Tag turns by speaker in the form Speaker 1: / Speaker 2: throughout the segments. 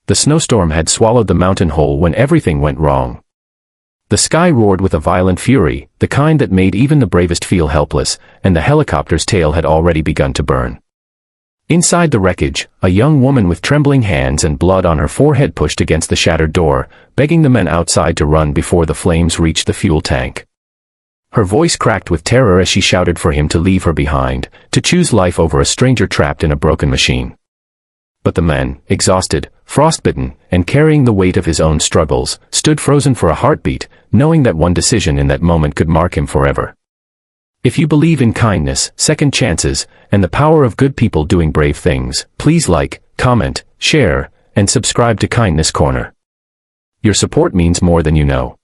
Speaker 1: The snowstorm had swallowed the mountain whole when everything went wrong. The sky roared with a violent fury, the kind that made even the bravest feel helpless, and the helicopter's tail had already begun to burn. Inside the wreckage, a young woman with trembling hands and blood on her forehead pushed against the shattered door, begging the men outside to run before the flames reached the fuel tank. Her voice cracked with terror as she shouted for him to leave her behind, to choose life over a stranger trapped in a broken machine. But the man, exhausted, frostbitten, and carrying the weight of his own struggles, stood frozen for a heartbeat, knowing that one decision in that moment could mark him forever. If you believe in kindness, second chances, and the power of good people doing brave things, please like, comment, share, and subscribe to Kindness Corner. Your support means more than you know.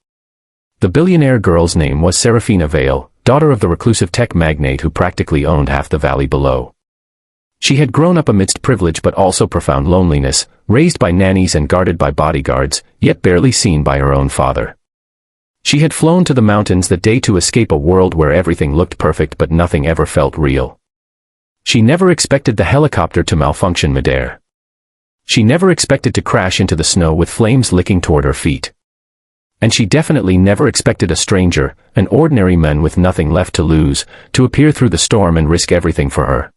Speaker 1: The billionaire girl's name was Serafina Vale, daughter of the reclusive tech magnate who practically owned half the valley below. She had grown up amidst privilege but also profound loneliness, raised by nannies and guarded by bodyguards, yet barely seen by her own father. She had flown to the mountains that day to escape a world where everything looked perfect but nothing ever felt real. She never expected the helicopter to malfunction midair. She never expected to crash into the snow with flames licking toward her feet. And she definitely never expected a stranger, an ordinary man with nothing left to lose, to appear through the storm and risk everything for her.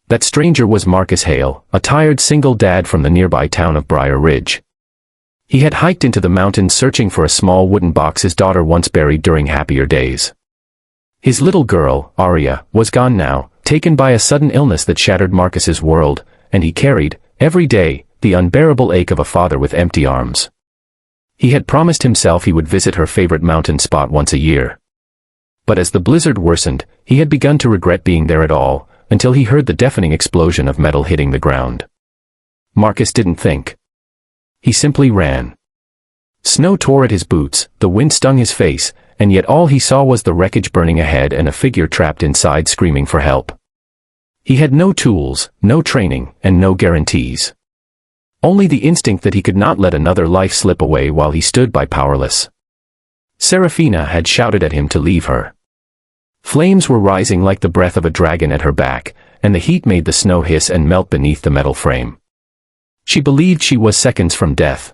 Speaker 1: That stranger was Marcus Hale, a tired single dad from the nearby town of Briar Ridge. He had hiked into the mountains searching for a small wooden box his daughter once buried during happier days. His little girl, Aria, was gone now, taken by a sudden illness that shattered Marcus's world, and he carried, every day, the unbearable ache of a father with empty arms. He had promised himself he would visit her favorite mountain spot once a year. But as the blizzard worsened, he had begun to regret being there at all, until he heard the deafening explosion of metal hitting the ground. Marcus didn't think. He simply ran. Snow tore at his boots, the wind stung his face, and yet all he saw was the wreckage burning ahead and a figure trapped inside screaming for help. He had no tools, no training, and no guarantees. Only the instinct that he could not let another life slip away while he stood by powerless. Serafina had shouted at him to leave her. Flames were rising like the breath of a dragon at her back, and the heat made the snow hiss and melt beneath the metal frame. She believed she was seconds from death.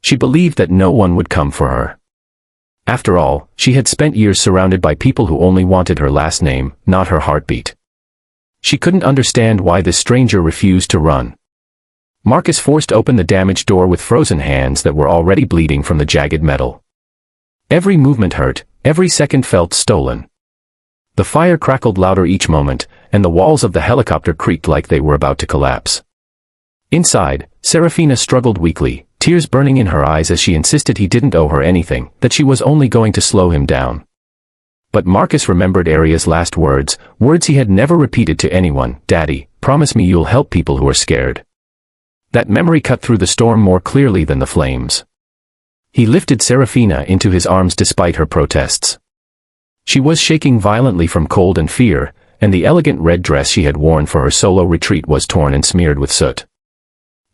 Speaker 1: She believed that no one would come for her. After all, she had spent years surrounded by people who only wanted her last name, not her heartbeat. She couldn't understand why this stranger refused to run. Marcus forced open the damaged door with frozen hands that were already bleeding from the jagged metal. Every movement hurt, every second felt stolen. The fire crackled louder each moment, and the walls of the helicopter creaked like they were about to collapse. Inside, Serafina struggled weakly, tears burning in her eyes as she insisted he didn't owe her anything, that she was only going to slow him down. But Marcus remembered Aria's last words, words he had never repeated to anyone: "Daddy, promise me you'll help people who are scared." That memory cut through the storm more clearly than the flames. He lifted Serafina into his arms despite her protests. She was shaking violently from cold and fear, and the elegant red dress she had worn for her solo retreat was torn and smeared with soot.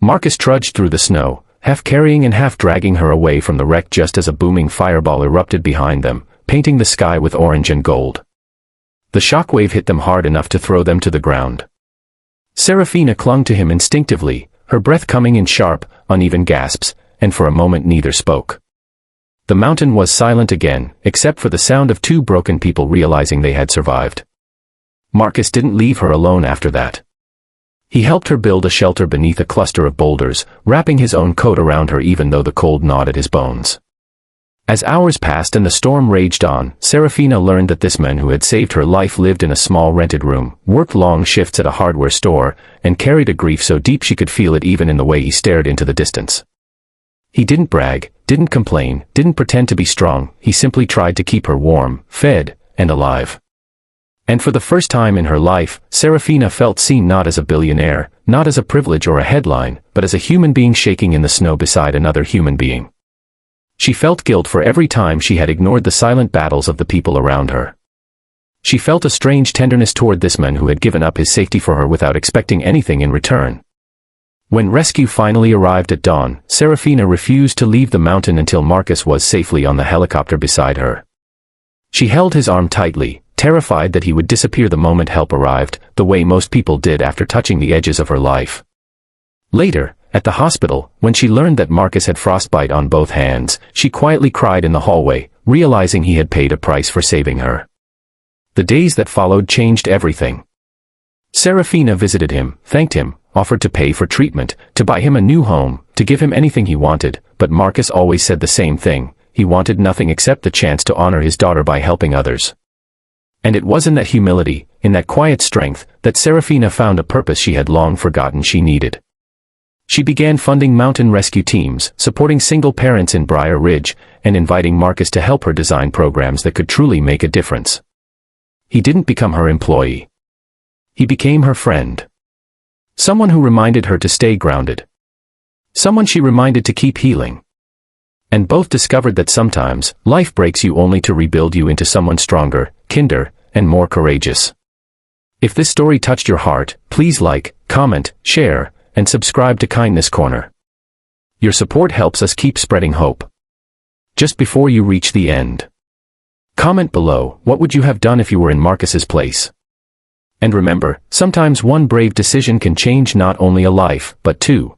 Speaker 1: Marcus trudged through the snow, half carrying and half dragging her away from the wreck just as a booming fireball erupted behind them, painting the sky with orange and gold. The shockwave hit them hard enough to throw them to the ground. Serafina clung to him instinctively, her breath coming in sharp, uneven gasps, and for a moment neither spoke. The mountain was silent again, except for the sound of two broken people realizing they had survived. Marcus didn't leave her alone after that. He helped her build a shelter beneath a cluster of boulders, wrapping his own coat around her even though the cold gnawed at his bones. As hours passed and the storm raged on, Serafina learned that this man who had saved her life lived in a small rented room, worked long shifts at a hardware store, and carried a grief so deep she could feel it even in the way he stared into the distance. He didn't brag, didn't complain, didn't pretend to be strong, he simply tried to keep her warm, fed, and alive. And for the first time in her life, Serafina felt seen not as a billionaire, not as a privilege or a headline, but as a human being shaking in the snow beside another human being. She felt guilt for every time she had ignored the silent battles of the people around her. She felt a strange tenderness toward this man who had given up his safety for her without expecting anything in return. When rescue finally arrived at dawn, Serafina refused to leave the mountain until Marcus was safely on the helicopter beside her. She held his arm tightly, terrified that he would disappear the moment help arrived, the way most people did after touching the edges of her life. Later, At the hospital, when she learned that Marcus had frostbite on both hands, she quietly cried in the hallway, realizing he had paid a price for saving her. The days that followed changed everything. Serafina visited him, thanked him, offered to pay for treatment, to buy him a new home, to give him anything he wanted, but Marcus always said the same thing: he wanted nothing except the chance to honor his daughter by helping others. And it was in that humility, in that quiet strength, that Serafina found a purpose she had long forgotten she needed. She began funding mountain rescue teams, supporting single parents in Briar Ridge, and inviting Marcus to help her design programs that could truly make a difference. He didn't become her employee. He became her friend. Someone who reminded her to stay grounded. Someone she reminded to keep healing. And both discovered that sometimes, life breaks you only to rebuild you into someone stronger, kinder, and more courageous. If this story touched your heart, please like, comment, share, and subscribe to Kindness Corner. Your support helps us keep spreading hope. Just before you reach the end, comment below, what would you have done if you were in Marcus's place? And remember, sometimes one brave decision can change not only a life, but two.